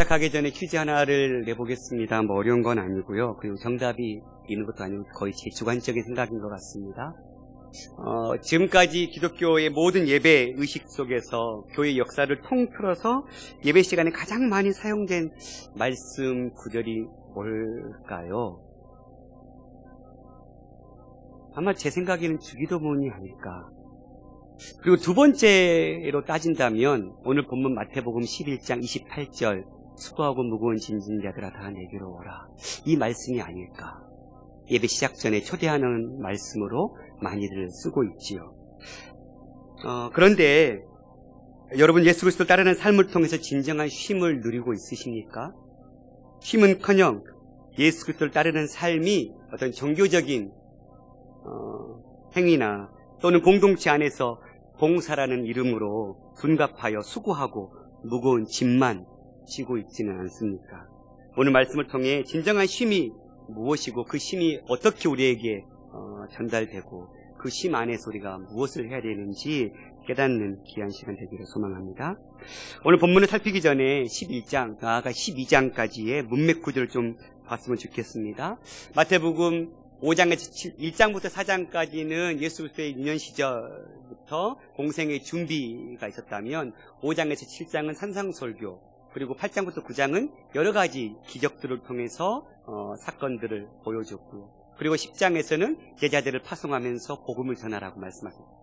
시작하기 전에 퀴즈 하나를 내보겠습니다. 뭐 어려운 건 아니고요. 그리고 정답이 있는 것도 아니고 거의 제 주관적인 생각인 것 같습니다. 지금까지 기독교의 모든 예배 의식 속에서 교회 역사를 통틀어서 예배 시간에 가장 많이 사용된 말씀 구절이 뭘까요? 아마 제 생각에는 주기도문이 아닐까. 그리고 두 번째로 따진다면 오늘 본문 마태복음 11장 28절 수고하고 무거운 짐진 자들아 다 내게로 오라. 이 말씀이 아닐까. 예배 시작 전에 초대하는 말씀으로 많이들 쓰고 있지요. 그런데 여러분 예수 그리스도를 따르는 삶을 통해서 진정한 쉼을 누리고 있으십니까? 쉼은커녕 예수 그리스도를 따르는 삶이 어떤 종교적인 행위나 또는 공동체 안에서 봉사라는 이름으로 둔갑하여 수고하고 무거운 짐만 지고 있지는 않습니까? 오늘 말씀을 통해 진정한 쉼이 무엇이고 그 쉼이 어떻게 우리에게 전달되고 그 쉼 안에서 우리가 무엇을 해야 되는지 깨닫는 귀한 시간 되기를 소망합니다. 오늘 본문을 살피기 전에 11장, 나아가 12장까지의 문맥 구조를 좀 봤으면 좋겠습니다. 마태복음 5장에서 1장부터 4장까지는 예수 그리스도의 유년 시절부터 공생의 준비가 있었다면 5장에서 7장은 산상설교, 그리고 8장부터 9장은 여러 가지 기적들을 통해서 사건들을 보여줬고요. 그리고 10장에서는 제자들을 파송하면서 복음을 전하라고 말씀하셨습니다.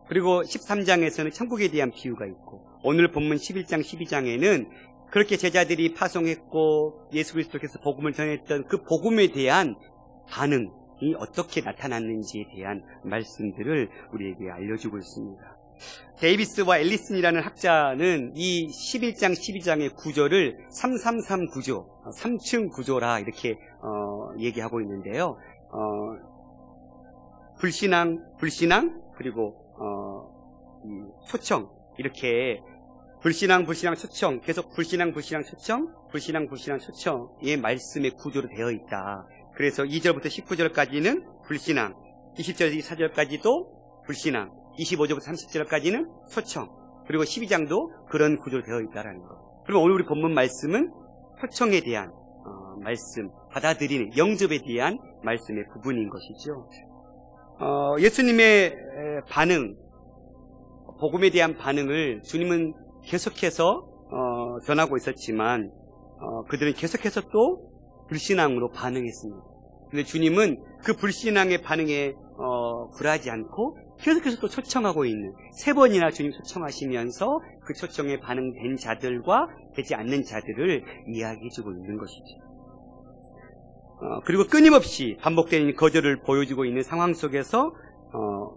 그리고 13장에서는 천국에 대한 비유가 있고 오늘 본문 11장, 12장에는 그렇게 제자들이 파송했고 예수 그리스도께서 복음을 전했던 그 복음에 대한 반응이 어떻게 나타났는지에 대한 말씀들을 우리에게 알려주고 있습니다. 데이비스와 앨리슨이라는 학자는 이 11장, 12장의 구조를 333 구조, 3층 구조라 이렇게 얘기하고 있는데요. 불신앙, 그리고 초청, 이렇게 불신앙, 초청, 계속 불신앙, 초청, 불신앙, 초청의 말씀의 구조로 되어 있다. 그래서 2절부터 19절까지는 불신앙, 20절, 24절까지도 불신앙, 25절부터 30절까지는 초청, 그리고 12장도 그런 구조로 되어 있다는 것. 그리고 오늘 우리 본문 말씀은 초청에 대한 말씀, 받아들이는 영접에 대한 말씀의 부분인 것이죠. 예수님의 반응, 복음에 대한 반응을 주님은 계속해서 전하고 있었지만 그들은 계속해서 또 불신앙으로 반응했습니다. 근데 주님은 그 불신앙의 반응에 굴하지 않고 계속해서 또 초청하고 있는, 3번이나 주님 초청하시면서 그 초청에 반응된 자들과 되지 않는 자들을 이야기해주고 있는 것이죠. 그리고 끊임없이 반복되는 거절을 보여주고 있는 상황 속에서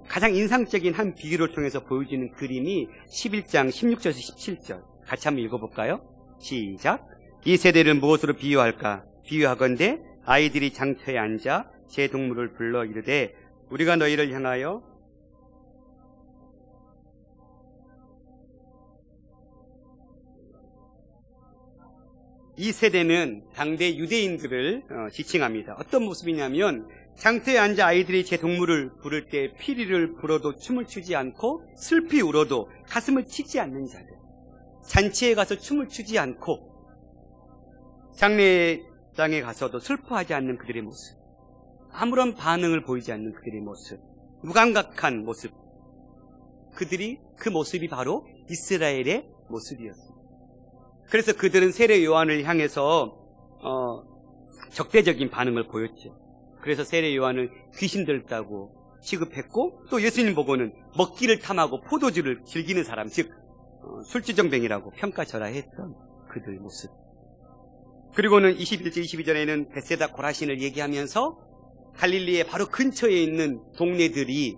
가장 인상적인 한 비유를 통해서 보여주는 그림이 11장 16절에서 17절 같이 한번 읽어볼까요? 시작. 이 세대를 무엇으로 비유할까? 비유하건대 아이들이 장터에 앉아 제 동물을 불러 이르되 우리가 너희를 향하여 이 세대는 당대 유대인들을 지칭합니다. 어떤 모습이냐면 장터에 앉아 아이들이 제 동물을 부를 때 피리를 불어도 춤을 추지 않고 슬피 울어도 가슴을 치지 않는 자들, 잔치에 가서 춤을 추지 않고 장례장에 가서도 슬퍼하지 않는 그들의 모습, 아무런 반응을 보이지 않는 그들의 모습, 무감각한 모습, 그 모습이 바로 이스라엘의 모습이었습니다. 그래서 그들은 세례 요한을 향해서 적대적인 반응을 보였죠. 그래서 세례 요한을 귀신 들었다고 취급했고 또 예수님 보고는 먹기를 탐하고 포도주를 즐기는 사람, 즉 술주정뱅이라고 평가절하했던 그들 모습. 그리고는 21절 22절에는 벳세다 고라신을 얘기하면서 갈릴리의 바로 근처에 있는 동네들이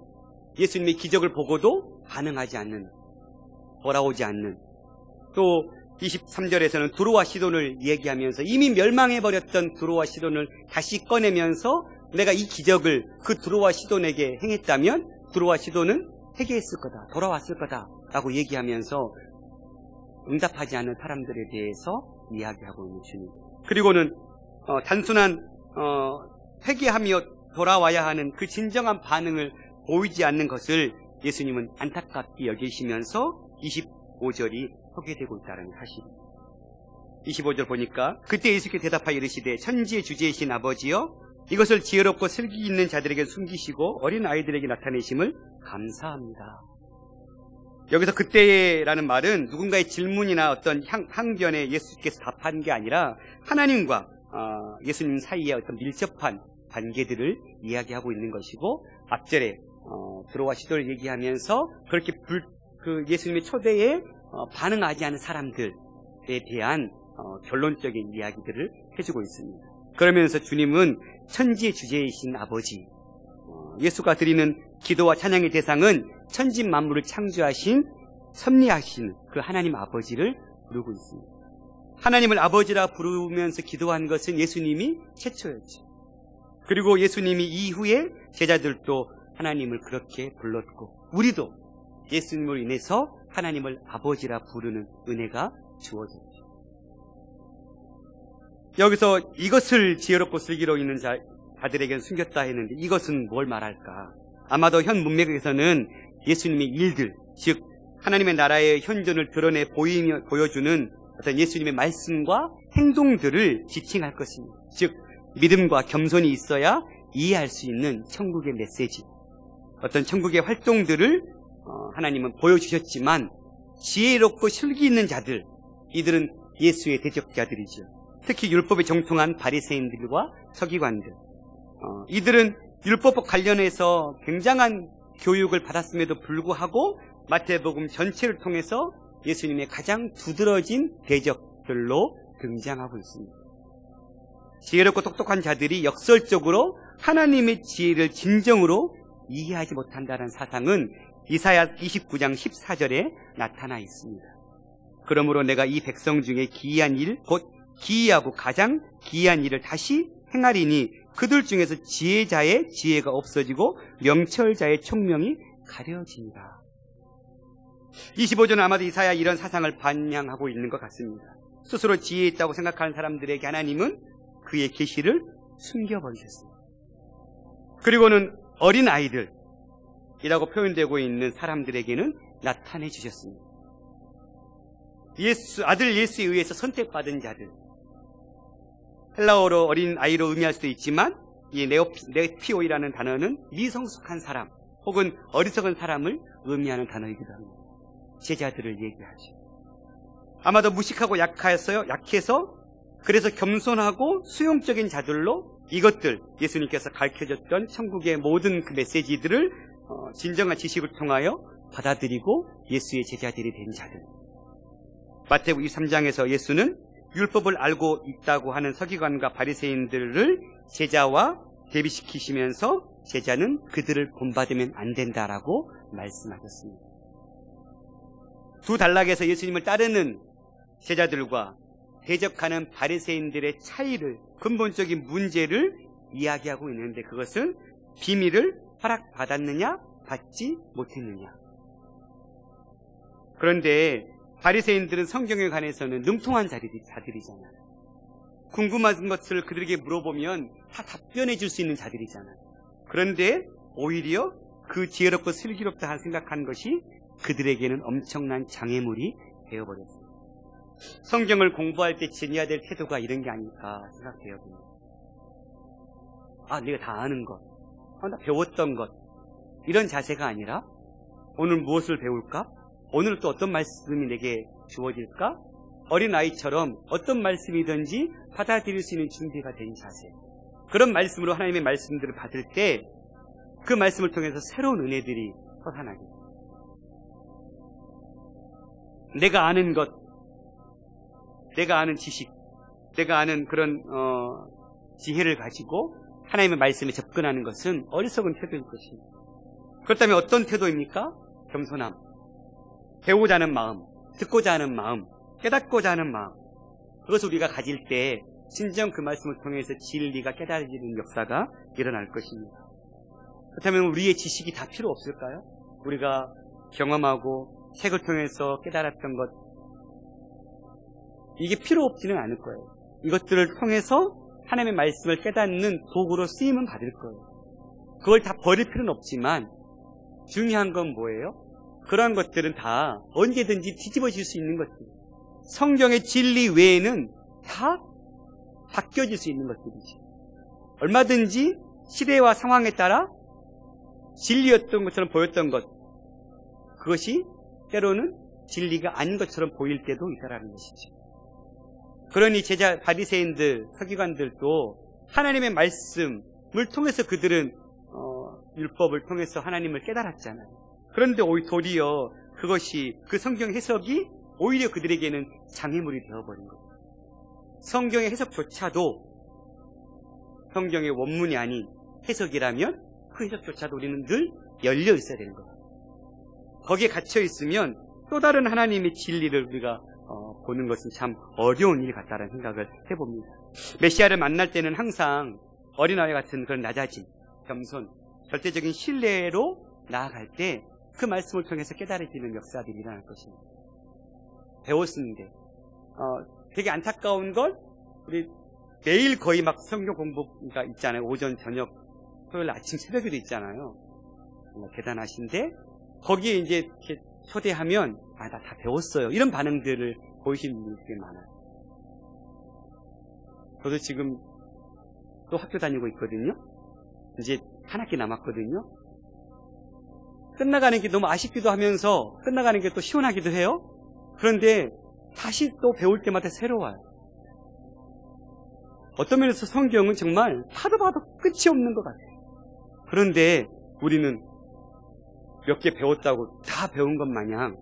예수님의 기적을 보고도 반응하지 않는, 돌아오지 않는, 또 23절에서는 두로와 시돈을 얘기하면서 이미 멸망해버렸던 두로와 시돈을 다시 꺼내면서 내가 이 기적을 그 두로와 시돈에게 행했다면 두로와 시돈은 회개했을 거다, 돌아왔을 거다 라고 얘기하면서 응답하지 않는 사람들에 대해서 이야기하고 있는 주님. 그리고는 단순한 회개하며 돌아와야 하는 그 진정한 반응을 보이지 않는 것을 예수님은 안타깝게 여기시면서 25절이 소개되고 있다는 사실입니다. 25절 보니까 그때 예수께 대답하여 이르시되 천지의 주제이신 아버지여 이것을 지혜롭고 슬기 있는 자들에게 숨기시고 어린 아이들에게 나타내심을 감사합니다. 여기서 그때라는 말은 누군가의 질문이나 어떤 항변에 예수께서 답한 게 아니라 하나님과 예수님 사이의 어떤 밀접한 관계들을 이야기하고 있는 것이고, 앞절에 들어와 시도를 얘기하면서 그렇게 예수님의 초대에 반응하지 않은 사람들에 대한 결론적인 이야기들을 해주고 있습니다. 그러면서 주님은 천지의 주제이신 아버지, 예수가 드리는 기도와 찬양의 대상은 천지 만물을 창조하신 섭리하신 그 하나님 아버지를 부르고 있습니다. 하나님을 아버지라 부르면서 기도한 것은 예수님이 최초였죠. 그리고 예수님이 이후에 제자들도 하나님을 그렇게 불렀고, 우리도 예수님으로 인해서 하나님을 아버지라 부르는 은혜가 주어졌죠. 여기서 이것을 지혜롭고 슬기로 있는 자들에게는 숨겼다 했는데, 이것은 뭘 말할까? 아마도 현 문맥에서는 예수님의 일들, 즉 하나님의 나라의 현존을 드러내 보여주는 어떤 예수님의 말씀과 행동들을 지칭할 것입니다. 즉 믿음과 겸손이 있어야 이해할 수 있는 천국의 메시지, 어떤 천국의 활동들을 하나님은 보여주셨지만, 지혜롭고 슬기 있는 자들, 이들은 예수의 대적자들이죠. 특히 율법에 정통한 바리새인들과 서기관들, 이들은 율법 관련해서 굉장한 교육을 받았음에도 불구하고 마태복음 전체를 통해서 예수님의 가장 두드러진 대적들로 등장하고 있습니다. 지혜롭고 똑똑한 자들이 역설적으로 하나님의 지혜를 진정으로 이해하지 못한다는 사상은 이사야 29장 14절에 나타나 있습니다. 그러므로 내가 이 백성 중에 기이한 일, 곧 기이하고 가장 기이한 일을 다시 행하리니 그들 중에서 지혜자의 지혜가 없어지고 명철자의 총명이 가려집니다. 25절은 아마도 이사야 이런 사상을 반영하고 있는 것 같습니다. 스스로 지혜 있다고 생각하는 사람들에게 하나님은 그의 계시를 숨겨버리셨습니다. 그리고는 어린 아이들이라고 표현되고 있는 사람들에게는 나타내 주셨습니다. 아들 예수에 의해서 선택받은 자들, 헬라어로 어린 아이로 의미할 수도 있지만 이 네피오이라는 단어는 미성숙한 사람 혹은 어리석은 사람을 의미하는 단어이기도 합니다. 제자들을 얘기하죠. 아마도 무식하고 약해서 그래서 겸손하고 수용적인 자들로 이것들, 예수님께서 가르쳐줬던 천국의 모든 그 메시지들을 진정한 지식을 통하여 받아들이고 예수의 제자들이 된 자들. 마태복음 23장에서 예수는 율법을 알고 있다고 하는 서기관과 바리새인들을 제자와 대비시키시면서 제자는 그들을 본받으면 안 된다라고 말씀하셨습니다. 두 단락에서 예수님을 따르는 제자들과 대적하는 바리새인들의 차이를, 근본적인 문제를 이야기하고 있는데, 그것은 비밀을 허락받았느냐 받지 못했느냐. 그런데 바리새인들은 성경에 관해서는 능통한 자들이잖아요. 궁금한 것을 그들에게 물어보면 다 답변해 줄 수 있는 자들이잖아요. 그런데 오히려 그 지혜롭고 슬기롭다 생각한 것이 그들에게는 엄청난 장애물이 되어버렸어요. 성경을 공부할 때 지녀야 될 태도가 이런 게 아닐까 생각해요. 내가 다 아는 것, 나 배웠던 것, 이런 자세가 아니라 오늘 무엇을 배울까? 오늘 또 어떤 말씀이 내게 주어질까? 어린아이처럼 어떤 말씀이든지 받아들일 수 있는 준비가 된 자세. 그런 말씀으로 하나님의 말씀들을 받을 때 그 말씀을 통해서 새로운 은혜들이 솟아나게 됩니다. 내가 아는 것, 내가 아는 지식, 내가 아는 그런 지혜를 가지고 하나님의 말씀에 접근하는 것은 어리석은 태도일 것입니다. 그렇다면 어떤 태도입니까? 겸손함, 배우고자 하는 마음, 듣고자 하는 마음, 깨닫고자 하는 마음. 그것을 우리가 가질 때 진정 그 말씀을 통해서 진리가 깨달아지는 역사가 일어날 것입니다. 그렇다면 우리의 지식이 다 필요 없을까요? 우리가 경험하고 책을 통해서 깨달았던 것, 이게 필요 없지는 않을 거예요. 이것들을 통해서 하나님의 말씀을 깨닫는 도구로 쓰임은 받을 거예요. 그걸 다 버릴 필요는 없지만 중요한 건 뭐예요? 그러한 것들은 다 언제든지 뒤집어질 수 있는 것들. 성경의 진리 외에는 다 바뀌어질 수 있는 것들이지. 얼마든지 시대와 상황에 따라 진리였던 것처럼 보였던 것, 그것이 때로는 진리가 아닌 것처럼 보일 때도 있다라는 것이죠. 그러니 제자 바리새인들, 서기관들도 하나님의 말씀을 통해서 그들은 율법을 통해서 하나님을 깨달았잖아요. 그런데 도리어 그것이 그 성경 해석이 오히려 그들에게는 장애물이 되어버린 거예요. 성경의 해석조차도 성경의 원문이 아닌 해석이라면 그 해석조차도 우리는 늘 열려 있어야 되는 거예요. 거기에 갇혀 있으면 또 다른 하나님의 진리를 우리가 보는 것은 참 어려운 일 같다는 생각을 해봅니다. 메시아를 만날 때는 항상 어린아이 같은 그런 낮아짐, 겸손, 절대적인 신뢰로 나아갈 때 그 말씀을 통해서 깨달아지는 역사들이 일어날 것입니다. 배웠는데 되게 안타까운 건 우리 매일 거의 막 성경 공부가 있잖아요. 오전, 저녁, 토요일 아침, 새벽에도 있잖아요. 정말 대단하신데 거기에 이제 이렇게 초대하면 나 다 배웠어요. 이런 반응들을 보이시는 분들이 꽤 많아요. 저도 지금 또 학교 다니고 있거든요. 이제 한 학기 남았거든요. 끝나가는 게 너무 아쉽기도 하면서 끝나가는 게 또 시원하기도 해요. 그런데 다시 또 배울 때마다 새로워요. 어떤 면에서 성경은 정말 봐도 끝이 없는 것 같아요. 그런데 우리는 몇 개 배웠다고 다 배운 것 마냥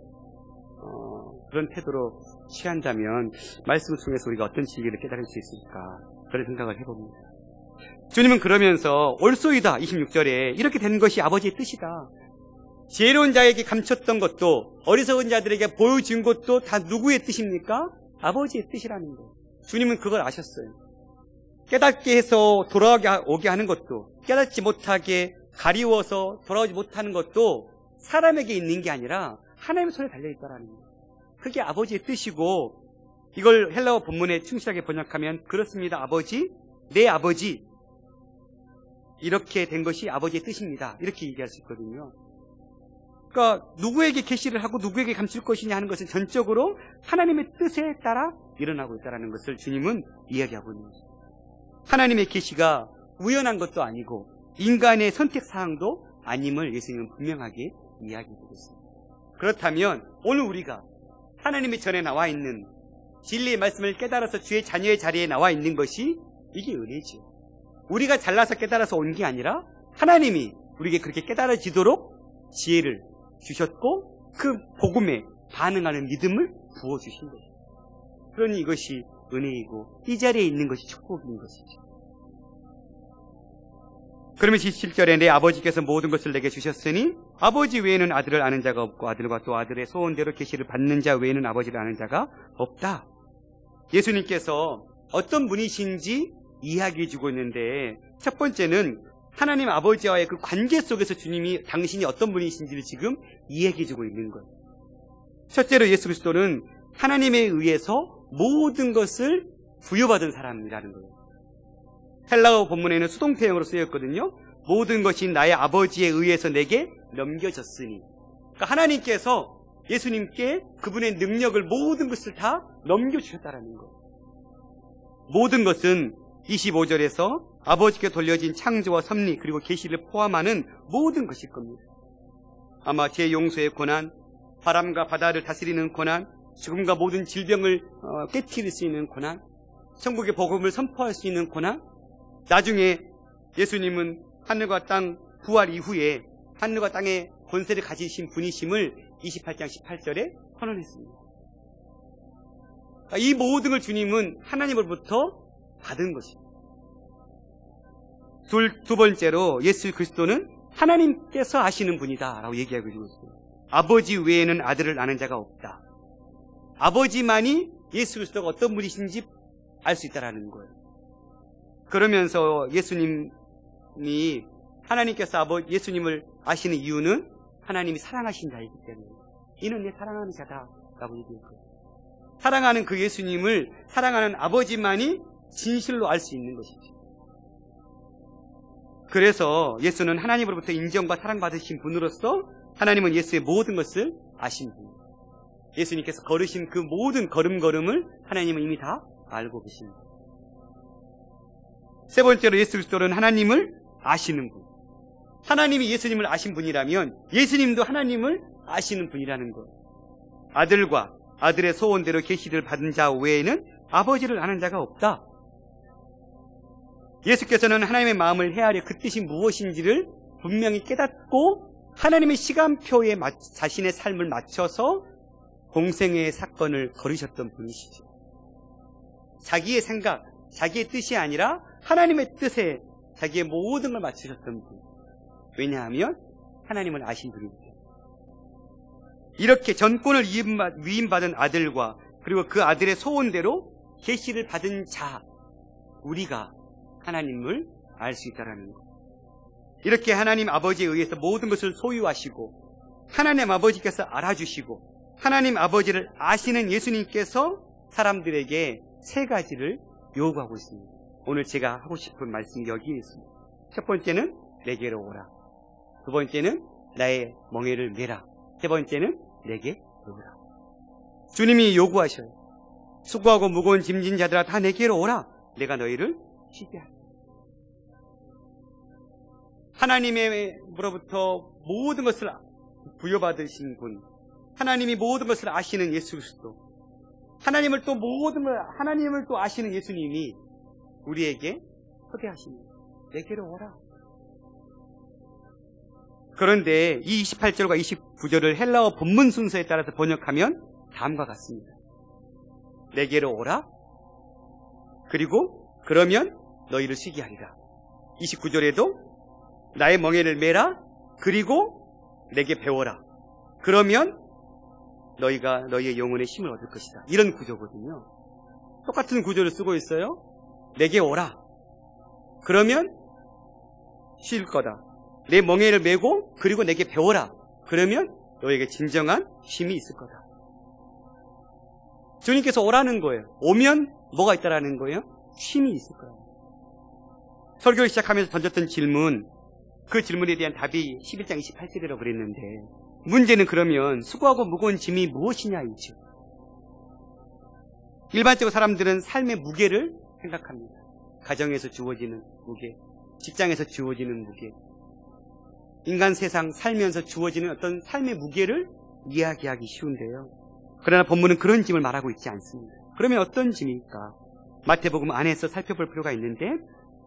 그런 태도로 취한다면 말씀을 통해서 우리가 어떤 진리를 깨달을 수 있을까, 그런 생각을 해봅니다. 주님은 그러면서 올소이다 26절에 이렇게 된 것이 아버지의 뜻이다. 지혜로운 자에게 감췄던 것도 어리석은 자들에게 보여준 것도 다 누구의 뜻입니까? 아버지의 뜻이라는 거예요. 주님은 그걸 아셨어요. 깨닫게 해서 돌아오게 하는 것도, 깨닫지 못하게 가리워서 돌아오지 못하는 것도 사람에게 있는 게 아니라 하나님의 손에 달려있다라는 거예요. 그게 아버지의 뜻이고, 이걸 헬라어 본문에 충실하게 번역하면 그렇습니다. 아버지, 내 아버지, 이렇게 된 것이 아버지의 뜻입니다. 이렇게 얘기할 수 있거든요. 그러니까 누구에게 계시를 하고 누구에게 감출 것이냐 하는 것은 전적으로 하나님의 뜻에 따라 일어나고 있다는 것을 주님은 이야기하고 있는 것입니다. 하나님의 계시가 우연한 것도 아니고 인간의 선택사항도 아님을 예수님은 분명하게 이야기하고 있습니다. 그렇다면 오늘 우리가 하나님의 전에 나와 있는 진리의 말씀을 깨달아서 주의 자녀의 자리에 나와 있는 것이 이게 은혜죠. 우리가 잘나서 깨달아서 온 게 아니라 하나님이 우리에게 그렇게 깨달아지도록 지혜를 주셨고 그 복음에 반응하는 믿음을 부어주신 것입니다. 그러니 이것이 은혜이고 이 자리에 있는 것이 축복인 것이죠. 그러면서 17절에 내 아버지께서 모든 것을 내게 주셨으니 아버지 외에는 아들을 아는 자가 없고 아들과 또 아들의 소원대로 계시를 받는 자 외에는 아버지를 아는 자가 없다. 예수님께서 어떤 분이신지 이야기해 주고 있는데, 첫 번째는 하나님 아버지와의 그 관계 속에서 주님이 당신이 어떤 분이신지를 지금 이야기해 주고 있는 거예요. 첫째로 예수 그리스도는 하나님에 의해서 모든 것을 부여받은 사람이라는 거예요. 헬라어 본문에는 수동태형으로 쓰였거든요. 모든 것이 나의 아버지에 의해서 내게 넘겨졌으니. 그러니까 하나님께서 예수님께 그분의 능력을, 모든 것을 다 넘겨주셨다라는 거예요. 모든 것은 25절에서 아버지께 돌려진 창조와 섭리 그리고 계시를 포함하는 모든 것일 겁니다. 아마 제 용서의 권한, 바람과 바다를 다스리는 권한, 죽음과 모든 질병을 깨트릴 수 있는 권한, 천국의 복음을 선포할 수 있는 권한, 나중에 예수님은 하늘과 땅 부활 이후에 하늘과 땅의 권세를 가지신 분이심을 28장 18절에 선언했습니다. 이 모든 걸 주님은 하나님으로부터 받은 것입니다. 두 번째로 예수 그리스도는 하나님께서 아시는 분이다 라고 얘기하고 있습니다. 아버지 외에는 아들을 아는 자가 없다. 아버지만이 예수 그리스도가 어떤 분이신지 알 수 있다라는 거예요. 그러면서 예수님이 하나님께서 예수님을 아시는 이유는 하나님이 사랑하신 자이기 때문에 이는 내 사랑하는 자다라고 얘기했거든요. 사랑하는 그 예수님을 사랑하는 아버지만이 진실로 알 수 있는 것이죠. 그래서 예수는 하나님으로부터 인정과 사랑받으신 분으로서 하나님은 예수의 모든 것을 아신 분입니다. 예수님께서 걸으신 그 모든 걸음걸음을 하나님은 이미 다 알고 계십니다. 세 번째로 예수 그리스도는 하나님을 아시는 분. 하나님이 예수님을 아신 분이라면 예수님도 하나님을 아시는 분이라는 것. 아들과 아들의 소원대로 계시를 받은 자 외에는 아버지를 아는 자가 없다. 예수께서는 하나님의 마음을 헤아려 그 뜻이 무엇인지를 분명히 깨닫고 하나님의 시간표에 자신의 삶을 맞춰서 공생애의 사건을 걸으셨던 분이시죠. 자기의 생각, 자기의 뜻이 아니라 하나님의 뜻에 자기의 모든 걸 맞추셨던 분. 왜냐하면 하나님을 아신 분이니까. 이렇게 전권을 위임받은 아들과 그리고 그 아들의 소원대로 계시를 받은 자, 우리가 하나님을 알 수 있다는 것. 이렇게 하나님 아버지에 의해서 모든 것을 소유하시고 하나님 아버지께서 알아주시고 하나님 아버지를 아시는 예수님께서 사람들에게 세 가지를 요구하고 있습니다. 오늘 제가 하고 싶은 말씀이 여기에 있습니다. 첫 번째는 내게로 오라. 두 번째는 나의 멍에를 메라. 세 번째는 내게 오라. 주님이 요구하셔요. 수고하고 무거운 짐진 자들아 다 내게로 오라. 내가 너희를 쉬게 하리라. 하나님으로부터 모든 것을 부여받으신 분, 하나님이 모든 것을 아시는 예수 그리스도, 하나님을 또 아시는 예수님이 우리에게 초대하십니다. 내게로 오라. 그런데 이 28절과 29절을 헬라어 본문 순서에 따라서 번역하면 다음과 같습니다. 내게로 오라. 그리고 그러면 너희를 쉬게 하리라. 29절에도 나의 멍에를 메라. 그리고 내게 배워라. 그러면 너희가 너희의 영혼의 힘을 얻을 것이다. 이런 구조거든요. 똑같은 구조를 쓰고 있어요. 내게 오라. 그러면 쉴 거다. 내 멍에를 메고 그리고 내게 배워라. 그러면 너에게 진정한 쉼이 있을 거다. 주님께서 오라는 거예요. 오면 뭐가 있다라는 거예요? 쉼이 있을 거예요. 설교를 시작하면서 던졌던 질문, 그 질문에 대한 답이 11장 28절이라고 그랬는데 문제는 그러면 수고하고 무거운 짐이 무엇이냐이죠. 일반적으로 사람들은 삶의 무게를 생각합니다. 가정에서 주어지는 무게, 직장에서 주어지는 무게, 인간 세상 살면서 주어지는 어떤 삶의 무게를 이야기하기 쉬운데요. 그러나 본문은 그런 짐을 말하고 있지 않습니다. 그러면 어떤 짐일까? 마태복음 안에서 살펴볼 필요가 있는데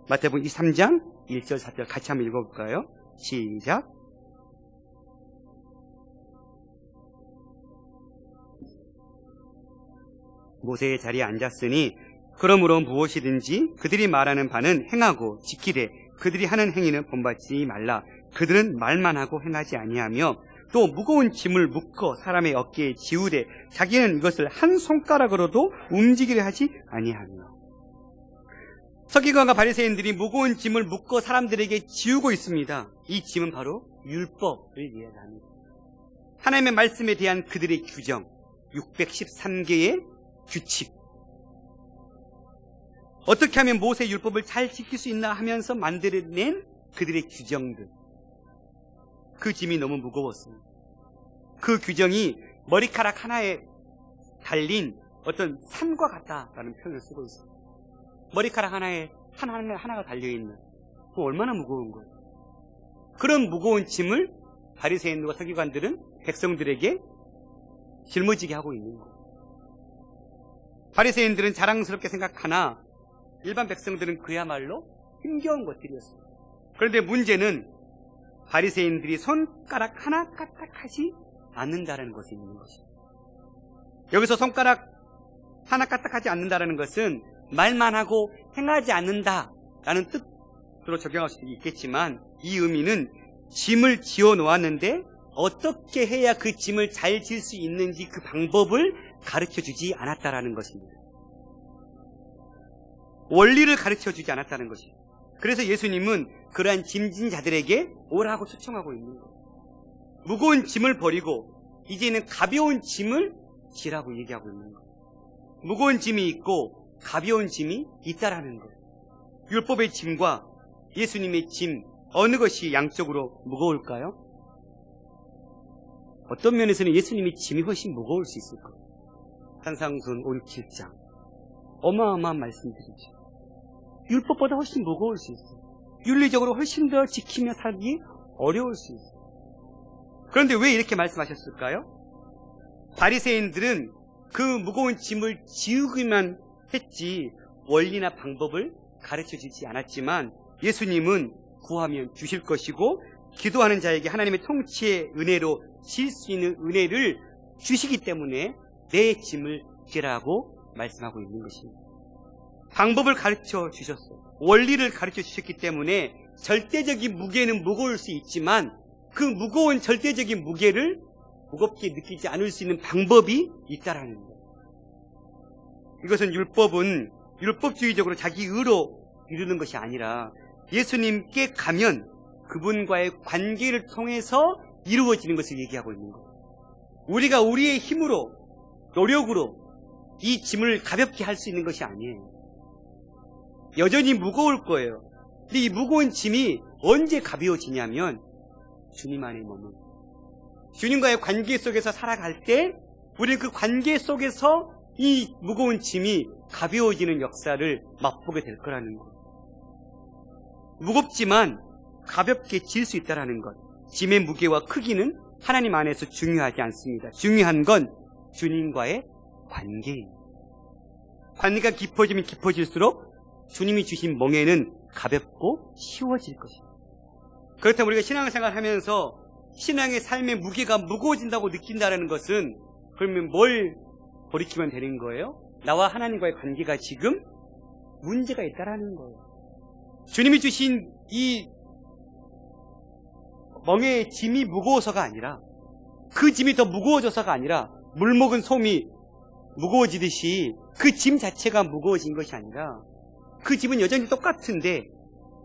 마태복음 23장 1절 4절 같이 한번 읽어볼까요? 시작. 모세의 자리에 앉았으니 그러므로 무엇이든지 그들이 말하는 바는 행하고 지키되 그들이 하는 행위는 본받지 말라. 그들은 말만 하고 행하지 아니하며 또 무거운 짐을 묶어 사람의 어깨에 지우되 자기는 이것을 한 손가락으로도 움직이려 하지 아니하며. 서기관과 바리새인들이 무거운 짐을 묶어 사람들에게 지우고 있습니다. 이 짐은 바로 율법을 이야기합니다. 하나님의 말씀에 대한 그들의 규정, 613개의 규칙, 어떻게 하면 모세의 율법을 잘 지킬 수 있나 하면서 만들어낸 그들의 규정들, 그 짐이 너무 무거웠습니다. 그 규정이 머리카락 하나에 달린 어떤 산과 같다라는 표현을 쓰고 있습니다. 머리카락 하나에 하나가 달려있는, 그 얼마나 무거운 거예요. 그런 무거운 짐을 바리새인과 서기관들은 백성들에게 짊어지게 하고 있는 거예요. 바리새인들은 자랑스럽게 생각하나 일반 백성들은 그야말로 힘겨운 것들이었어요. 그런데 문제는 바리새인들이 손가락 하나 까딱하지 않는다는 것이 있는 것이죠. 여기서 손가락 하나 까딱하지 않는다는 것은 말만 하고 행하지 않는다라는 뜻으로 적용할 수도 있겠지만 이 의미는 짐을 지어 놓았는데 어떻게 해야 그 짐을 잘 질 수 있는지 그 방법을 가르쳐주지 않았다라는 것입니다. 원리를 가르쳐주지 않았다는 것이죠. 그래서 예수님은 그러한 짐진 자들에게 오라고 초청하고 있는 거예요. 무거운 짐을 버리고 이제는 가벼운 짐을 지라고 얘기하고 있는 거예요. 무거운 짐이 있고 가벼운 짐이 있다라는 거예요. 율법의 짐과 예수님의 짐, 어느 것이 양적으로 무거울까요? 어떤 면에서는 예수님이 짐이 훨씬 무거울 수 있을 거예요. 산상순 5, 6, 7장 어마어마한 말씀들이죠. 율법보다 훨씬 무거울 수 있어요. 윤리적으로 훨씬 더 지키며 살기 어려울 수 있어요. 그런데 왜 이렇게 말씀하셨을까요? 바리새인들은 그 무거운 짐을 지우기만 했지 원리나 방법을 가르쳐주지 않았지만 예수님은 구하면 주실 것이고 기도하는 자에게 하나님의 통치의 은혜로 질 수 있는 은혜를 주시기 때문에 내 짐을 지라고 말씀하고 있는 것입니다. 방법을 가르쳐 주셨어요. 원리를 가르쳐 주셨기 때문에 절대적인 무게는 무거울 수 있지만 그 무거운 절대적인 무게를 무겁게 느끼지 않을 수 있는 방법이 있다라는 거예요. 이것은 율법은 율법주의적으로 자기 의로 이루는 것이 아니라 예수님께 가면 그분과의 관계를 통해서 이루어지는 것을 얘기하고 있는 거예요. 우리가 우리의 힘으로 노력으로 이 짐을 가볍게 할 수 있는 것이 아니에요. 여전히 무거울 거예요. 근데 이 무거운 짐이 언제 가벼워지냐면 주님 안에 머물 주님과의 관계 속에서 살아갈 때 우리는 그 관계 속에서 이 무거운 짐이 가벼워지는 역사를 맛보게 될 거라는 것. 무겁지만 가볍게 질 수 있다는 것. 짐의 무게와 크기는 하나님 안에서 중요하지 않습니다. 중요한 건 주님과의 관계입니다. 관계가 깊어지면 깊어질수록 주님이 주신 멍에는 가볍고 쉬워질 것입니다. 그렇다면 우리가 신앙생활 하면서 신앙의 삶의 무게가 무거워진다고 느낀다는 것은 그러면 뭘 돌이키면 되는 거예요? 나와 하나님과의 관계가 지금 문제가 있다라는 거예요. 주님이 주신 이 멍에의 짐이 무거워서가 아니라 그 짐이 더 무거워져서가 아니라 물 먹은 솜이 무거워지듯이 그 짐 자체가 무거워진 것이 아니라 그 짐은 여전히 똑같은데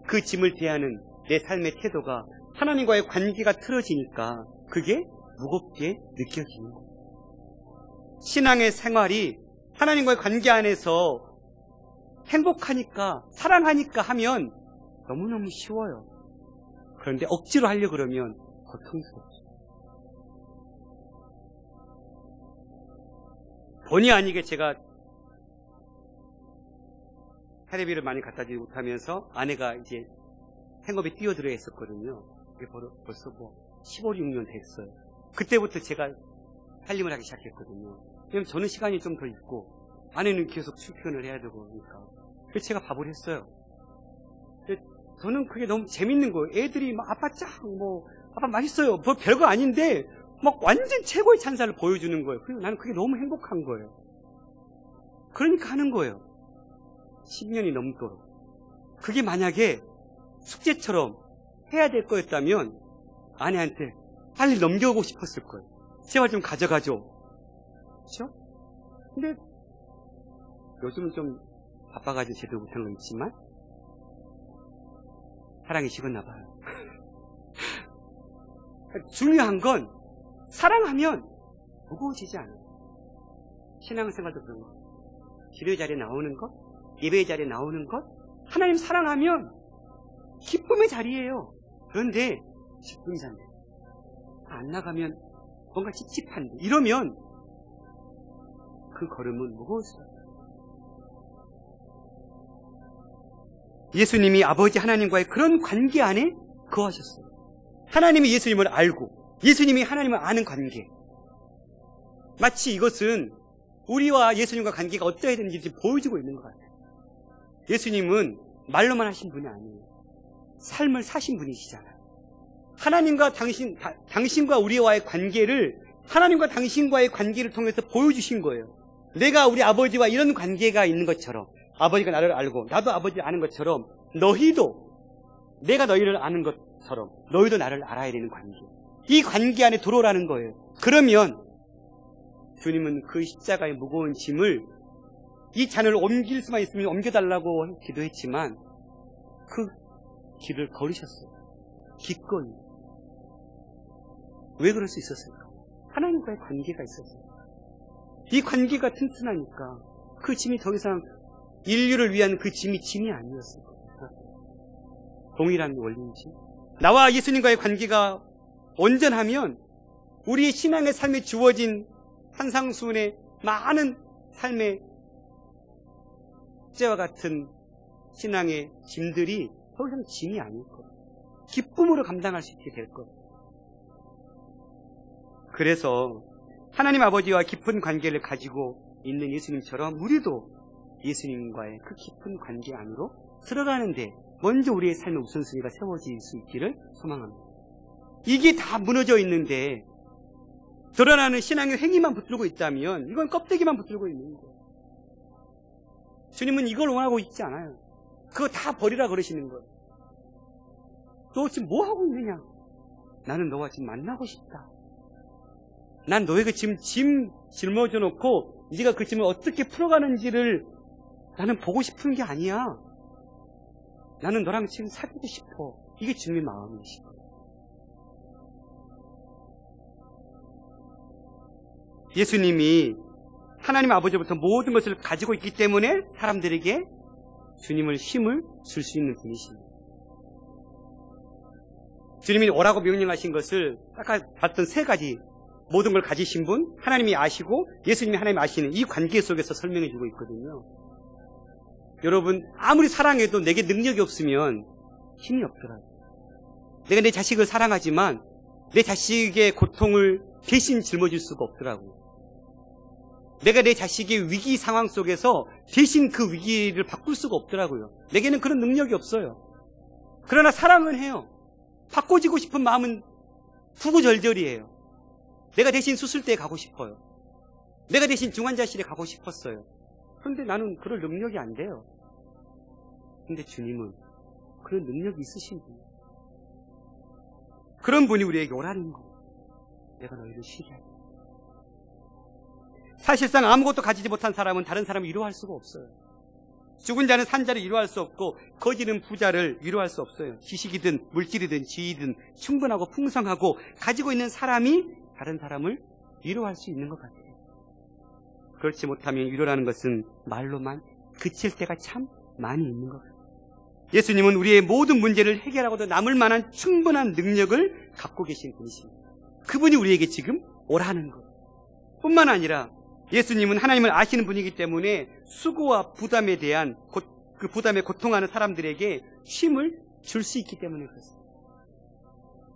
그 짐을 대하는 내 삶의 태도가 하나님과의 관계가 틀어지니까 그게 무겁게 느껴지는 거예요. 신앙의 생활이 하나님과의 관계 안에서 행복하니까 사랑하니까 하면 너무너무 쉬워요. 그런데 억지로 하려고 그러면 고통스럽죠. 본의 아니게 제가 테레비를 많이 갖다 주지 못하면서 아내가 이제 생업에 뛰어들어 했었거든요. 그게 벌써 15, 16년 됐어요. 그때부터 제가 살림을 하기 시작했거든요. 왜냐면 저는 시간이 좀 더 있고 아내는 계속 출퇴근을 해야 되고 그러니까. 그래서 제가 밥을 했어요. 저는 그게 너무 재밌는 거예요. 애들이 막 아빠 짱, 아빠 맛있어요. 뭐 별거 아닌데 막 완전 최고의 찬사를 보여주는 거예요. 그리고 나는 그게 너무 행복한 거예요. 그러니까 하는 거예요. 10년이 넘도록. 그게 만약에 숙제처럼 해야 될 거였다면 아내한테 빨리 넘겨오고 싶었을 거예요. 제발 좀 가져가줘. 그렇죠? 근데 요즘은 좀 바빠가지고 제대로 못한 건 있지만 사랑이 식었나 봐요. 중요한 건 사랑하면 무거워지지 않아요. 신앙생활도 그런 거. 기도의 자리에 나오는 것, 예배의 자리에 나오는 것, 하나님 사랑하면 기쁨의 자리예요. 그런데 10분 전에 안 나가면 뭔가 찝찝한데 이러면 그 걸음은 무거울 수 없어요. 예수님이 아버지 하나님과의 그런 관계 안에 거하셨어요. 하나님이 예수님을 알고 예수님이 하나님을 아는 관계. 마치 이것은 우리와 예수님과 관계가 어떠해야 되는지 보여주고 있는 것 같아요. 예수님은 말로만 하신 분이 아니에요. 삶을 사신 분이시잖아요. 하나님과 당신과 우리와의 관계를 하나님과 당신과의 관계를 통해서 보여주신 거예요. 내가 우리 아버지와 이런 관계가 있는 것처럼 아버지가 나를 알고 나도 아버지를 아는 것처럼 너희도 내가 너희를 아는 것처럼 너희도 나를 알아야 되는 관계. 이 관계 안에 들어오라는 거예요. 그러면 주님은 그 십자가의 무거운 짐을 이 잔을 옮길 수만 있으면 옮겨달라고 기도했지만 그 길을 걸으셨어요. 기꺼이. 왜 그럴 수 있었을까? 하나님과의 관계가 있었어요. 이 관계가 튼튼하니까 그 짐이 더 이상 인류를 위한 그 짐이 아니었을 거예요. 동일한 원리이지. 나와 예수님과의 관계가 온전하면 우리의 신앙의 삶에 주어진 산상수훈의 많은 삶의 숙제와 같은 신앙의 짐들이 더 이상 짐이 아닐 거예요. 기쁨으로 감당할 수 있게 될 거예요. 그래서 하나님 아버지와 깊은 관계를 가지고 있는 예수님처럼 우리도 예수님과의 그 깊은 관계 안으로 들어가는데 먼저 우리의 삶의 우선순위가 세워질 수 있기를 소망합니다. 이게 다 무너져 있는데 드러나는 신앙의 행위만 붙들고 있다면 이건 껍데기만 붙들고 있는 거예요. 주님은 이걸 원하고 있지 않아요. 그거 다 버리라 그러시는 거예요. 너 지금 뭐 하고 있느냐? 나는 너와 지금 만나고 싶다. 난 너에게 지금 짐 짊어져 놓고 네가 그 짐을 어떻게 풀어가는지를 나는 보고 싶은 게 아니야. 나는 너랑 지금 사귀고 싶어. 이게 주님의 마음이시고. 예수님이 하나님 아버지로부터 모든 것을 가지고 있기 때문에 사람들에게 주님을 힘을 줄 수 있는 분이십니다. 주님이 오라고 명령하신 것을 아까 봤던 세 가지 모든 걸 가지신 분, 하나님이 아시고 예수님이 하나님이 아시는 이 관계 속에서 설명해 주고 있거든요. 여러분 아무리 사랑해도 내게 능력이 없으면 힘이 없더라고요. 내가 내 자식을 사랑하지만 내 자식의 고통을 대신 짊어질 수가 없더라고요. 내가 내 자식의 위기 상황 속에서 대신 그 위기를 바꿀 수가 없더라고요. 내게는 그런 능력이 없어요. 그러나 사랑은 해요. 바꿔지고 싶은 마음은 구구절절이에요. 내가 대신 수술대에 가고 싶어요. 내가 대신 중환자실에 가고 싶었어요. 그런데 나는 그럴 능력이 안 돼요. 근데 주님은 그런 능력이 있으신 분이에요. 그런 분이 우리에게 오라는 거예요. 내가 너희를 쉬게 하겠다. 사실상 아무것도 가지지 못한 사람은 다른 사람을 위로할 수가 없어요. 죽은 자는 산 자를 위로할 수 없고 거지는 부자를 위로할 수 없어요. 지식이든 물질이든 지위든 충분하고 풍성하고 가지고 있는 사람이 다른 사람을 위로할 수 있는 것 같아요. 그렇지 못하면 위로라는 것은 말로만 그칠 때가 참 많이 있는 것 같아요. 예수님은 우리의 모든 문제를 해결하고도 남을 만한 충분한 능력을 갖고 계신 분이십니다. 그분이 우리에게 지금 오라는 것 뿐만 아니라 예수님은 하나님을 아시는 분이기 때문에 수고와 부담에 대한 그 부담에 고통하는 사람들에게 쉼을 줄 수 있기 때문에 그렇습니다.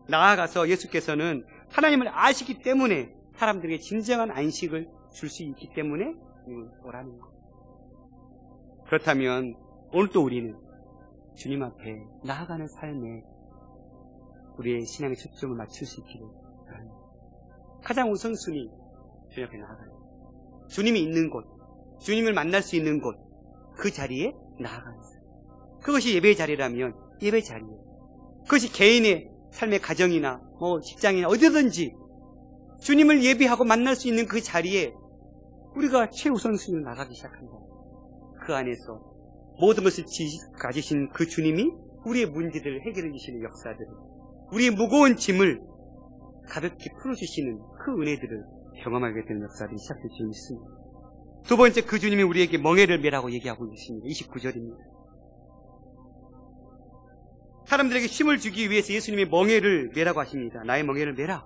나아가서 예수께서는 하나님을 아시기 때문에 사람들에게 진정한 안식을 줄 수 있기 때문에 오라는 것. 그렇다면 오늘 또 우리는 주님 앞에 나아가는 삶에 우리의 신앙의 초점을 맞출 수 있기를 바랍니다. 가장 우선순위 주님 앞에 나아가는 주님이 있는 곳, 주님을 만날 수 있는 곳, 그 자리에 나아가는 삶. 그것이 예배의 자리라면 예배 자리에, 그것이 개인의 삶의 가정이나 직장이나 어디든지 주님을 예배하고 만날 수 있는 그 자리에 우리가 최우선순위로 나가기 시작한다. 그 안에서 모든 것을 가지신 그 주님이 우리의 문제들을 해결해 주시는 역사들을, 우리의 무거운 짐을 가볍게 풀어주시는 그 은혜들을 경험하게 되는 역사들이 시작될 수 있습니다. 두 번째, 그 주님이 우리에게 멍에를 매라고 얘기하고 있습니다. 29절입니다. 사람들에게 힘을 주기 위해서 예수님이 멍에를 매라고 하십니다. 나의 멍에를 매라.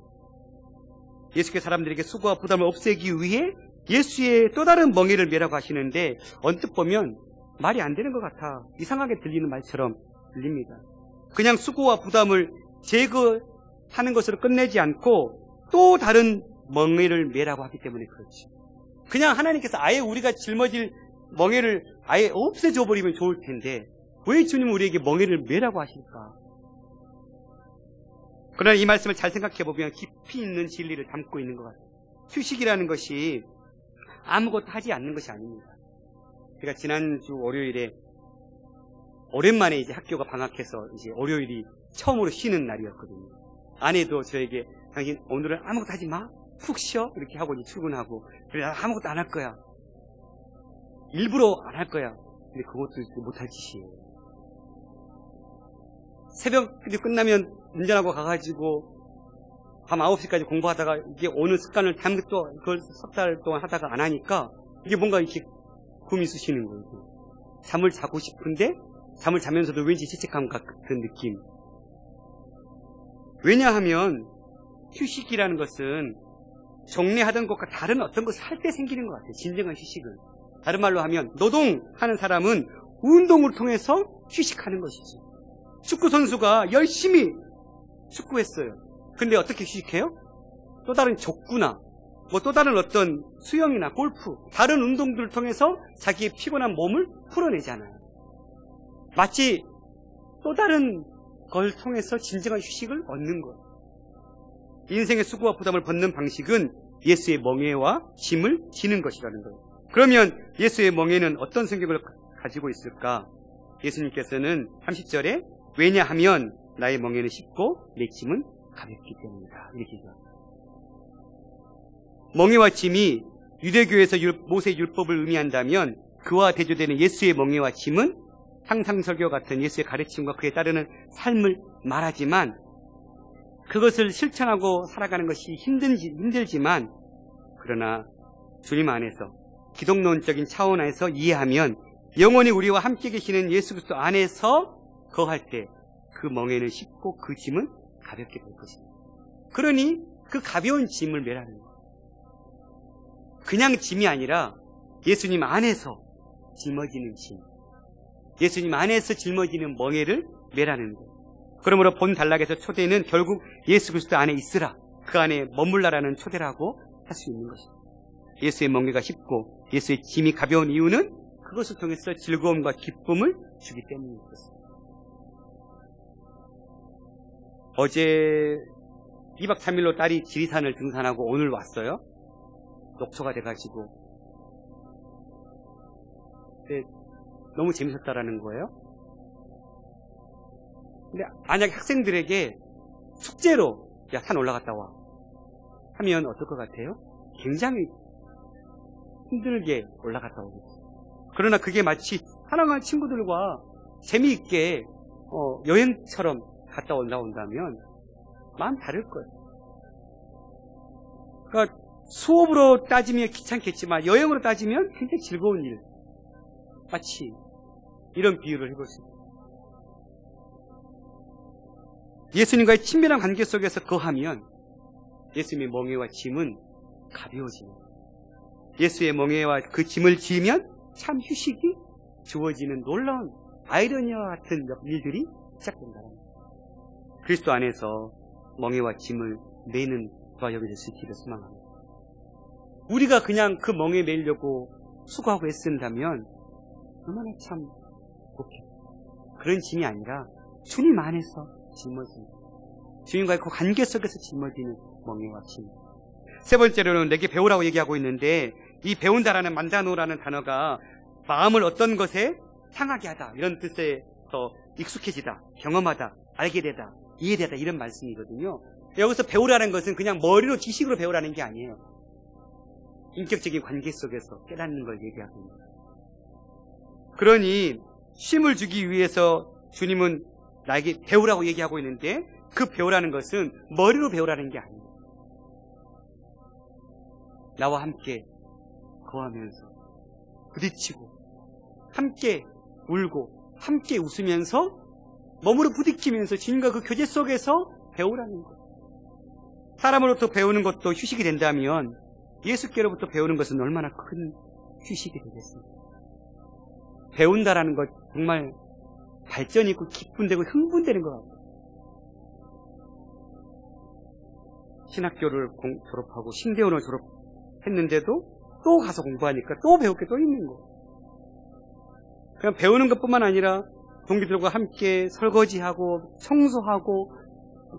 예수께서 사람들에게 수고와 부담을 없애기 위해 예수의 또 다른 멍에를 매라고 하시는데 언뜻 보면 말이 안 되는 것 같아 이상하게 들리는 말처럼 들립니다. 그냥 수고와 부담을 제거하는 것으로 끝내지 않고 또 다른 멍에를 매라고 하기 때문에 그렇죠. 그냥 하나님께서 아예 우리가 짊어질 멍에를 아예 없애줘 버리면 좋을 텐데 왜 주님은 우리에게 멍에를 매라고 하실까? 그러나 이 말씀을 잘 생각해 보면 깊이 있는 진리를 담고 있는 것 같아요. 휴식이라는 것이 아무것도 하지 않는 것이 아닙니다. 제가 지난주 월요일에 오랜만에 이제 학교가 방학해서 이제 월요일이 처음으로 쉬는 날이었거든요. 아내도 저에게 당신 오늘은 아무것도 하지 마. 푹 쉬어. 이렇게 하고 이제 출근하고. 그래, 아무것도 안 할 거야. 일부러 안 할 거야. 근데 그것도 못할 짓이에요. 새벽 끝나면 운전하고 가가지고 밤 9시까지 공부하다가 이게 오는 습관을 또 그걸 석 달 동안 하다가 안 하니까 이게 뭔가 이렇게 꿈이 쑤시는 거예요. 잠을 자고 싶은데 잠을 자면서도 왠지 죄책감 같은 느낌. 왜냐하면 휴식이라는 것은 정리하던 것과 다른 어떤 것을 할 때 생기는 것 같아요. 진정한 휴식은. 다른 말로 하면 노동하는 사람은 운동을 통해서 휴식하는 것이지. 축구 선수가 열심히 축구했어요. 근데 어떻게 휴식해요? 또 다른 족구나 또 다른 어떤 수영이나 골프, 다른 운동들을 통해서 자기의 피곤한 몸을 풀어내잖아요. 마치 또 다른 걸 통해서 진정한 휴식을 얻는 것. 인생의 수고와 부담을 벗는 방식은 예수의 멍에와 짐을 지는 것이라는 거예요. 그러면 예수의 멍에는 어떤 성격을 가지고 있을까? 예수님께서는 30절에 왜냐하면 나의 멍에는 쉽고 내 짐은 가볍기 때문이다. 이렇게 얘기합니다. 멍에와 짐이 유대교에서 모세의 율법을 의미한다면 그와 대조되는 예수의 멍에와 짐은 상상설교 같은 예수의 가르침과 그에 따르는 삶을 말하지만 그것을 실천하고 살아가는 것이 힘들지만 그러나 주님 안에서 기독론적인 차원 안에서 이해하면 영원히 우리와 함께 계시는 예수 그리스도 안에서 거할 때 그 멍에는 쉽고 그 짐은 가볍게 될 것입니다. 그러니 그 가벼운 짐을 매라는 거예요. 그냥 짐이 아니라 예수님 안에서 짊어지는 짐, 예수님 안에서 짊어지는 멍에를 매라는 거예요. 그러므로 본 단락에서 초대는 결국 예수 그리스도 안에 있으라, 그 안에 머물라라는 초대라고 할 수 있는 것입니다. 예수의 멍에가 쉽고 예수의 짐이 가벼운 이유는 그것을 통해서 즐거움과 기쁨을 주기 때문입니다. 어제 2박 3일로 딸이 지리산을 등산하고 오늘 왔어요. 녹초가 돼가지고. 근데 너무 재밌었다라는 거예요. 근데 만약에 학생들에게 숙제로 야, 산 올라갔다 와 하면 어떨 것 같아요? 굉장히 힘들게 올라갔다 오겠죠. 그러나 그게 마치 사랑하는 친구들과 재미있게 여행처럼 갔다 올라온다면 마음 다를 거예요. 그러니까 수업으로 따지면 귀찮겠지만 여행으로 따지면 굉장히 즐거운 일. 마치 이런 비유를 해볼 수 있어요. 예수님과의 친밀한 관계 속에서 거하면 예수님의 멍에와 짐은 가벼워집니다. 예수의 멍에와 그 짐을 지으면 참 휴식이 주어지는 놀라운 아이러니와 같은 일들이 시작된다는 거예요. 그리스도 안에서 멍에와 짐을 매는 저와 여러분이 될 수 있기를 소망합니다. 우리가 그냥 그 멍에 매려고 수고하고 애쓴다면 얼마나 참 좋겠어요. 그런 짐이 아니라 주님 안에서 짊어지는, 주님과의 그 관계 속에서 짊어지는 멍에와 짐. 세 번째로는 내게 배우라고 얘기하고 있는데, 이 배운다라는 만다노라는 단어가 마음을 어떤 것에 향하게 하다, 이런 뜻에서 익숙해지다, 경험하다, 알게 되다, 이해되다, 이런 말씀이거든요. 여기서 배우라는 것은 그냥 머리로 지식으로 배우라는 게 아니에요. 인격적인 관계 속에서 깨닫는 걸 얘기하고 있는 거예요. 그러니 쉼을 주기 위해서 주님은 나에게 배우라고 얘기하고 있는데, 그 배우라는 것은 머리로 배우라는 게 아니에요. 나와 함께 거하면서 부딪히고 함께 울고 함께 웃으면서 몸으로 부딪히면서 주님과 그 교제 속에서 배우라는 것. 사람으로부터 배우는 것도 휴식이 된다면 예수께로부터 배우는 것은 얼마나 큰 휴식이 되겠습니까? 배운다라는 것 정말 발전이 있고 기쁨되고 흥분되는 것 같아요. 신학교를 졸업하고 신대원을 졸업했는데도 또 가서 공부하니까 또 배울 게 또 있는 거예요. 그냥 배우는 것뿐만 아니라 동기들과 함께 설거지하고 청소하고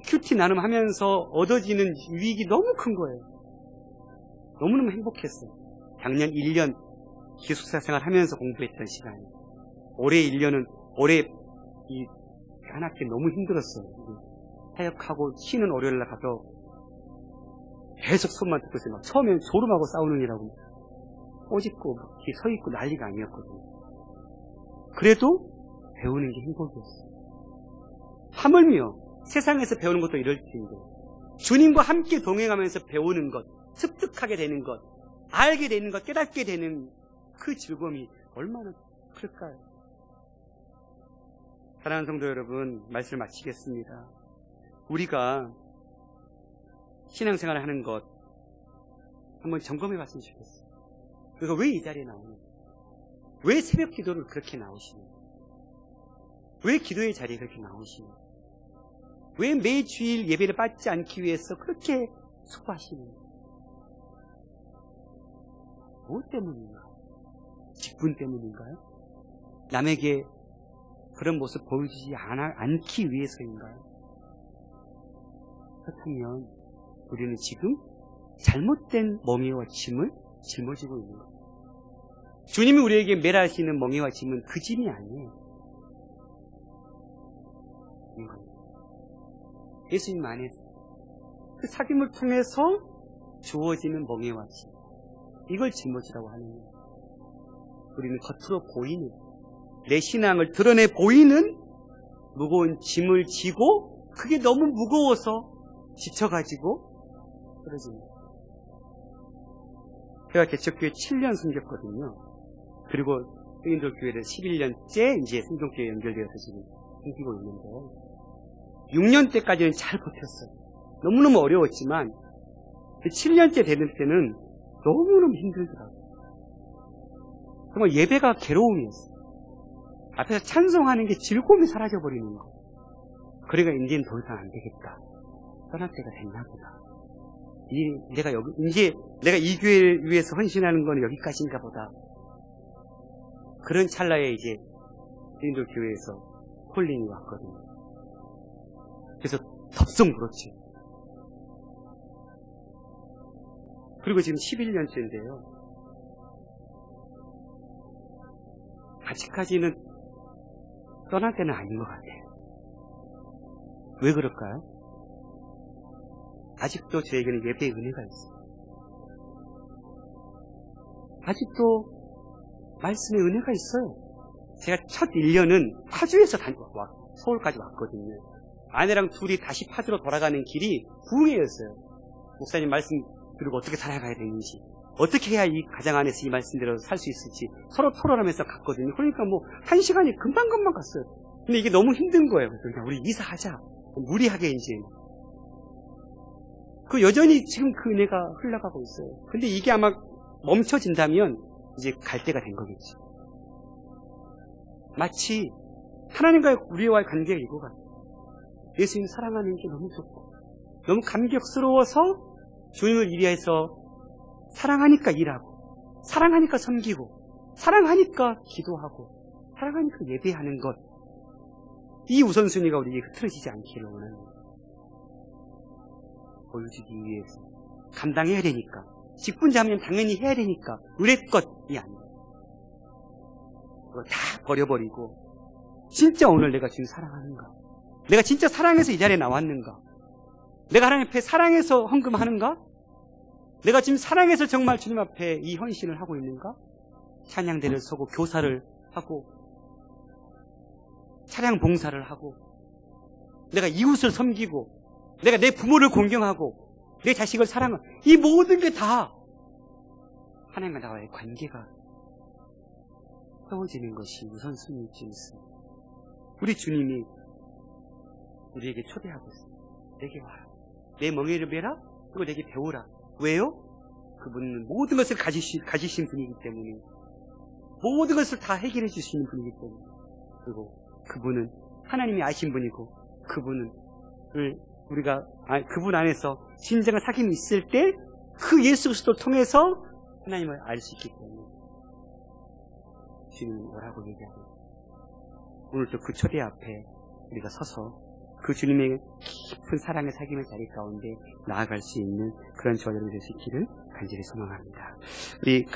큐티 나눔하면서 얻어지는 유익이 너무 큰 거예요. 너무너무 행복했어요. 작년 1년 기숙사 생활하면서 공부했던 시간이, 올해 1년은 올해 이 한 학기 너무 힘들었어요. 사역하고 쉬는 월요일날 가서 계속 손만 듣고 있어요. 처음엔 졸음하고 싸우느니라고 꼬집고 이렇게 서 있고 난리가 아니었거든요. 그래도 배우는 게 행복이었어요. 하물며 세상에서 배우는 것도 이럴 텐데 주님과 함께 동행하면서 배우는 것, 습득하게 되는 것, 알게 되는 것, 깨닫게 되는 그 즐거움이 얼마나 클까요? 사랑하는 성도 여러분, 말씀을 마치겠습니다. 우리가 신앙생활을 하는 것 한번 점검해 봤으면 좋겠어요. 그리고 왜 이 자리에 나오는가? 왜 새벽 기도를 그렇게 나오시는가? 왜 기도의 자리에 그렇게 나오시는가? 왜 매주일 예배를 받지 않기 위해서 그렇게 수고하시는가? 무엇 때문인가? 직분 때문인가요? 남에게 그런 모습 보여주지 않기 위해서인가요? 그렇다면 우리는 지금 잘못된 멍에와 짐을 짊어지고 있는 거예요. 주님이 우리에게 매라시는 멍에와 짐은 그 짐이 아니에요. 예수님 안에서 그 사귐을 통해서 주어지는 멍에와 짐, 이걸 짊어지라고 하는 거예요. 우리는 겉으로 보이는, 내 신앙을 드러내 보이는 무거운 짐을 지고 그게 너무 무거워서 지쳐가지고 쓰러집니다. 제가 개척교회 7년 섬겼거든요. 그리고 성인들 교회를 11년째 이제 성동교회 연결되어서 지금 섬기고 있는데 6년 때까지는 잘 버텼어요. 너무너무 어려웠지만 7년째 되는 때는 너무너무 힘들더라고요. 정말 예배가 괴로움이었어요. 앞에서 찬송하는 게 즐거움이 사라져버리는 거. 그래가 이제는 더 이상 안 되겠다. 떠날 때가 됐나 보다. 내가 이 교회를 위해서 헌신하는 건 여기까지인가 보다. 그런 찰나에 이제 인도 교회에서 콜링이 왔거든요. 그래서 덥석 물었죠. 그리고 지금 11년째인데요. 아직까지는 떠날 때는 아닌 것 같아요. 왜 그럴까요? 아직도 저에게는 예배의 은혜가 있어요. 아직도 말씀의 은혜가 있어요. 제가 첫 1년은 파주에서 서울까지 왔거든요. 아내랑 둘이 다시 파주로 돌아가는 길이 부흥회였어요. 목사님 말씀 들고 어떻게 살아가야 되는지, 어떻게 해야 이 가정 안에서 이 말씀대로 살 수 있을지 서로 토론하면서 갔거든요. 그러니까 1시간이 금방금방 갔어요. 근데 이게 너무 힘든 거예요. 그러니까 우리 이사하자. 무리하게 이제. 여전히 지금 그 은혜가 흘러가고 있어요. 근데 이게 아마 멈춰진다면 이제 갈 때가 된 거겠죠. 마치 하나님과의 우리와의 관계가 이거 같아요. 예수님 사랑하는 게 너무 좋고 너무 감격스러워서 주님을 위해서 사랑하니까 일하고 사랑하니까 섬기고 사랑하니까 기도하고 사랑하니까 예배하는 것, 이 우선순위가 우리에게 흐트러지지 않기를 원하는 거예요. 보여주기 위해서 감당해야 되니까, 직분자면 당연히 해야 되니까 의뢰것이 아니에요. 그거 다 버려버리고 진짜 오늘 내가 주님 사랑하는가, 내가 진짜 사랑해서 이 자리에 나왔는가, 내가 하나님 앞에 사랑해서 헌금하는가, 내가 지금 사랑해서 정말 주님 앞에 이 헌신을 하고 있는가, 찬양대를 서고 교사를 하고 찬양 봉사를 하고 내가 이웃을 섬기고 내가 내 부모를 존경하고 내 자식을 사랑하고 이 모든 게 다 하나님과 나와의 관계가 세워지는 것이 우선순위일 수 있습니다. 우리 주님이 우리에게 초대하고 있습니다. 내게 와라. 내 멍에를 베라. 그리고 내게 배우라. 왜요? 그분은 모든 것을 가지신 분이기 때문에, 모든 것을 다 해결해 주시는 분이기 때문에, 그리고 그분은 하나님이 아신 분이고, 그분 안에서 진정한 사귐이 있을 때 그 예수 그리스도를 통해서 하나님을 알 수 있기 때문에 주님은 오라고 얘기하고, 오늘도 그 초대 앞에 우리가 서서 그 주님의 깊은 사랑의 사귐의 자리 가운데 나아갈 수 있는 그런 저들이 될 수 있기를 간절히 소망합니다. 우리